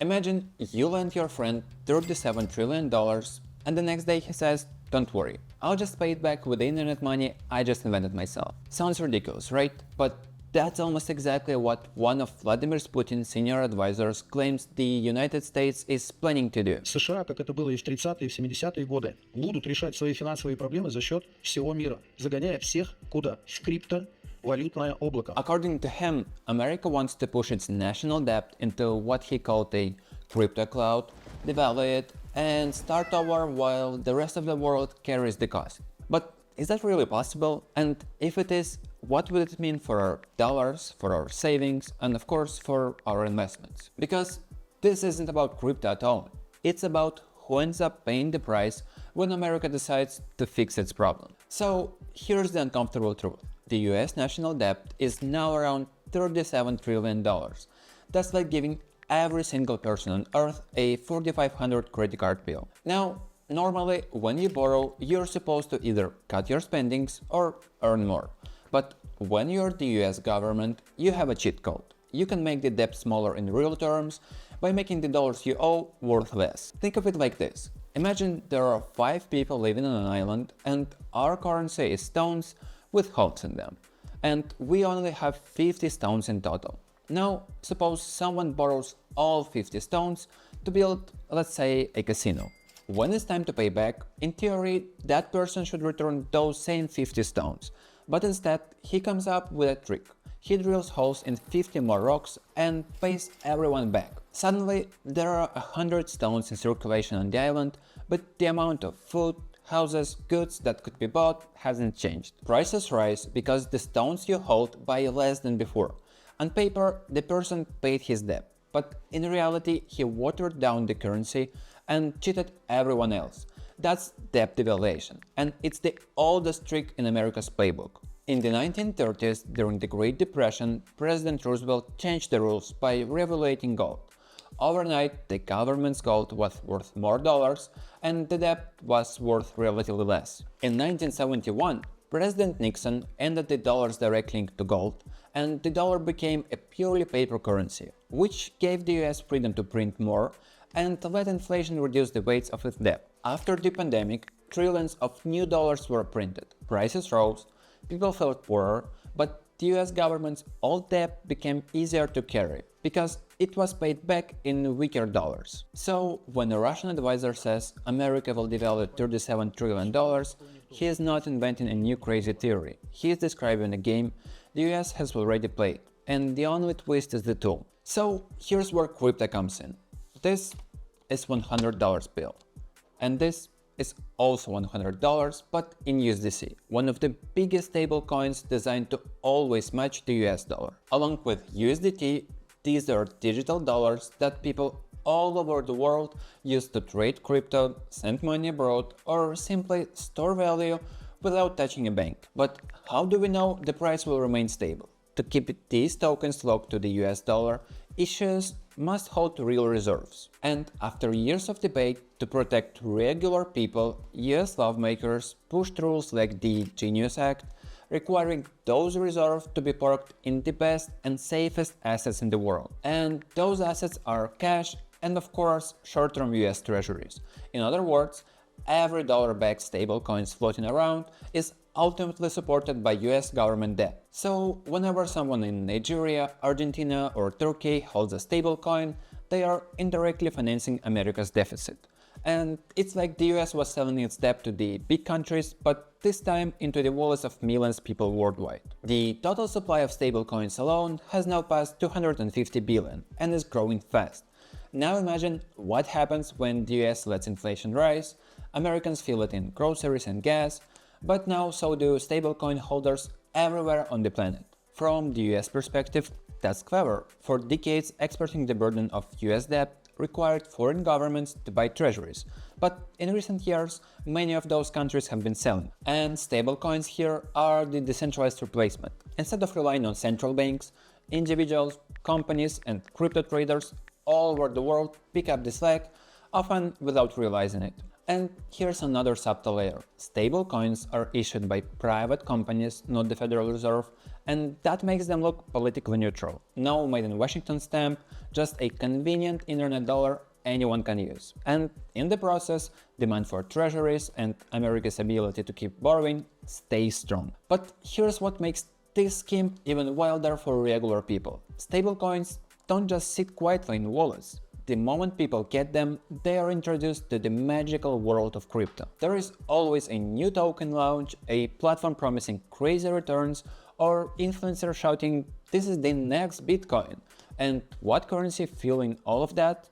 Imagine you lend your friend $37 trillion and the next day he says, "Don't worry, I'll just pay it back with the internet money I just invented myself." Sounds ridiculous, right? But that's almost exactly what one of Vladimir Putin's senior advisors claims the United States is planning to do. США, как это было и в 30-е, и в 70-е годы, будут решать свои финансовые проблемы за счет всего мира, загоняя всех куда? В криптовалютное облако. According to him, America wants to push its national debt into what he called a crypto cloud, devalue it, and start over while the rest of the world carries the cost. But is that really possible? And if it is, what would it mean for our dollars, for our savings, and of course for our investments? Because this isn't about crypto at all. It's about who ends up paying the price when America decides to fix its problem. So here's the uncomfortable truth. The US national debt is now around $37 trillion. That's like giving every single person on earth a 4,500 credit card bill. Now, normally when you borrow, you're supposed to either cut your spendings or earn more. But when you're the US government, you have a cheat code. You can make the debt smaller in real terms by making the dollars you owe worth less. Think of it like this. Imagine there are 5 people living on an island and our currency is stones with holes in them. And we only have 50 stones in total. Now, suppose someone borrows all 50 stones to build, let's say, a casino. When it's time to pay back, in theory, that person should return those same 50 stones. But instead, he comes up with a trick. He drills holes in 50 more rocks and pays everyone back. Suddenly, there are 100 stones in circulation on the island, but the amount of food, houses, goods that could be bought hasn't changed. Prices rise because the stones you hold buy less than before. On paper, the person paid his debt, but in reality, he watered down the currency and cheated everyone else. That's debt devaluation, and it's the oldest trick in America's playbook. In the 1930s, during the Great Depression, President Roosevelt changed the rules by revaluating gold. Overnight, the government's gold was worth more dollars and the debt was worth relatively less. In 1971, President Nixon ended the dollar's direct link to gold, and the dollar became a purely paper currency, which gave the US freedom to print more and let inflation reduce the weight of its debt. After the pandemic, trillions of new dollars were printed, prices rose, people felt poorer, but the US government's old debt became easier to carry because it was paid back in weaker dollars. So when a Russian advisor says America will devalue $37 trillion, he is not inventing a new crazy theory. He is describing a game the US has already played, and the only twist is the tool. So here's where crypto comes in. This is $100 bill, and this is also $100, but in USDC, one of the biggest stablecoins designed to always match the US dollar. Along with USDT, these are digital dollars that people all over the world use to trade crypto, send money abroad, or simply store value without touching a bank. But how do we know the price will remain stable? To keep these tokens locked to the US dollar, issuers must hold real reserves. And after years of debate to protect regular people, US lawmakers pushed rules like the Genius Act, requiring those reserves to be parked in the best and safest assets in the world. And those assets are cash and of course short-term US Treasuries. In other words, every dollar-backed stablecoins floating around is ultimately supported by US government debt. So whenever someone in Nigeria, Argentina or Turkey holds a stablecoin, they are indirectly financing America's deficit. And it's like the US was selling its debt to the big countries, but this time into the wallets of millions of people worldwide. The total supply of stablecoins alone has now passed 250 billion and is growing fast. Now imagine what happens when the US lets inflation rise, Americans feel it in groceries and gas, but now so do stablecoin holders everywhere on the planet. From the US perspective, that's clever. For decades, exporting the burden of US debt required foreign governments to buy treasuries, but in recent years, many of those countries have been selling, and stablecoins here are the decentralized replacement. Instead of relying on central banks, individuals, companies, and crypto traders all over the world pick up the slack, often without realizing it. And here's another subtle layer. Stablecoins are issued by private companies, not the Federal Reserve, and that makes them look politically neutral. No made in Washington stamp, just a convenient internet dollar anyone can use. And in the process, demand for treasuries and America's ability to keep borrowing stays strong. But here's what makes this scheme even wilder for regular people. Stablecoins don't just sit quietly in wallets. The moment people get them, they are introduced to the magical world of crypto. There is always a new token launch, a platform promising crazy returns, or influencer shouting, "This is the next Bitcoin." And what currency fueling all of that?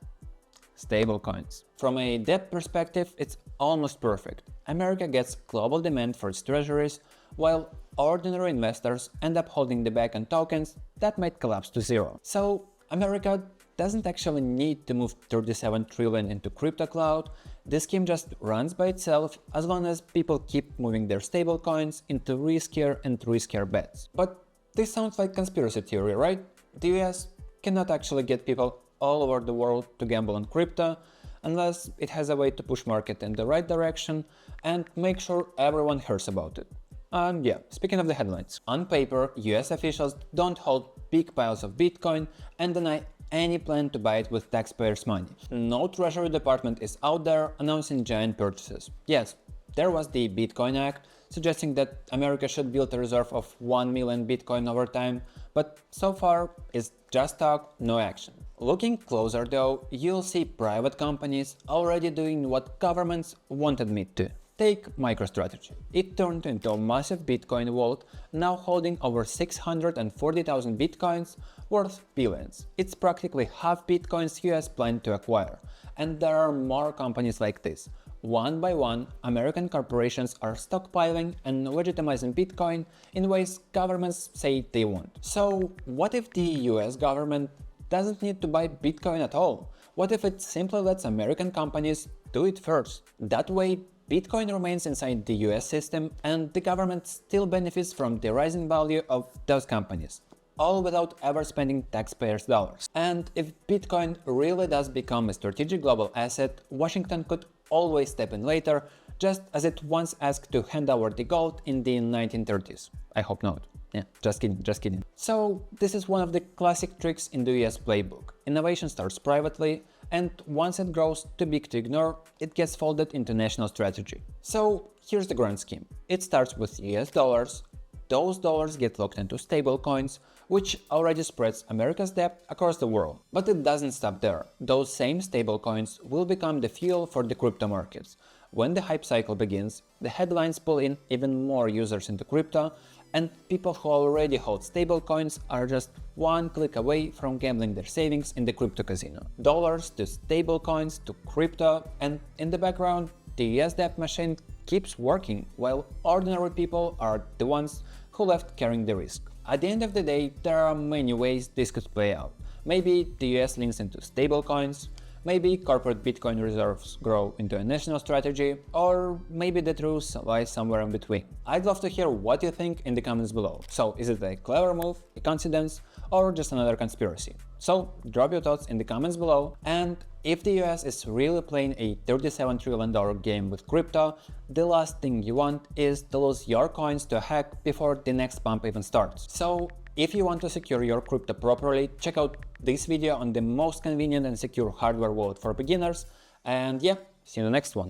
Stablecoins. From a debt perspective, it's almost perfect. America gets global demand for its treasuries, while ordinary investors end up holding the bag on tokens that might collapse to zero. So America doesn't actually need to move 37 trillion into crypto cloud. The scheme just runs by itself as long as people keep moving their stablecoins into riskier and riskier bets. But this sounds like conspiracy theory, right? The US cannot actually get people all over the world to gamble on crypto unless it has a way to push market in the right direction and make sure everyone hears about it. And yeah, speaking of the headlines, on paper, US officials don't hold big piles of Bitcoin and deny any plan to buy it with taxpayers' money. No Treasury Department is out there announcing giant purchases. Yes, there was the Bitcoin Act suggesting that America should build a reserve of 1 million Bitcoin over time, but so far it's just talk, no action. Looking closer though, you'll see private companies already doing what governments won't admit to. Take MicroStrategy. It turned into a massive Bitcoin vault, now holding over 640,000 Bitcoins worth billions. It's practically half Bitcoins US plan to acquire. And there are more companies like this. One by one, American corporations are stockpiling and legitimizing Bitcoin in ways governments say they won't. So what if the US government doesn't need to buy Bitcoin at all? What if it simply lets American companies do it first? That way, Bitcoin remains inside the US system and the government still benefits from the rising value of those companies, all without ever spending taxpayers' dollars. And if Bitcoin really does become a strategic global asset, Washington could always step in later, just as it once asked to hand over the gold in the 1930s. I hope not. Yeah, just kidding, just kidding. So this is one of the classic tricks in the US playbook. Innovation starts privately, and once it grows too big to ignore, it gets folded into national strategy. So here's the grand scheme. It starts with US dollars. Those dollars get locked into stablecoins, which already spreads America's debt across the world. But it doesn't stop there. Those same stablecoins will become the fuel for the crypto markets. When the hype cycle begins, the headlines pull in even more users into crypto, and people who already hold stablecoins are just one click away from gambling their savings in the crypto casino. Dollars to stablecoins to crypto, and in the background, the US debt machine keeps working while ordinary people are the ones who left carrying the risk. At the end of the day, there are many ways this could play out. Maybe the US leans into stablecoins, maybe corporate Bitcoin reserves grow into a national strategy, or maybe the truth lies somewhere in between. I'd love to hear what you think in the comments below. So is it a clever move, a coincidence, or just another conspiracy? So drop your thoughts in the comments below, and if the US is really playing a $37 trillion game with crypto, the last thing you want is to lose your coins to a hack before the next pump even starts. So if you want to secure your crypto properly, check out this video on the most convenient and secure hardware wallet for beginners, and yeah, see you in the next one.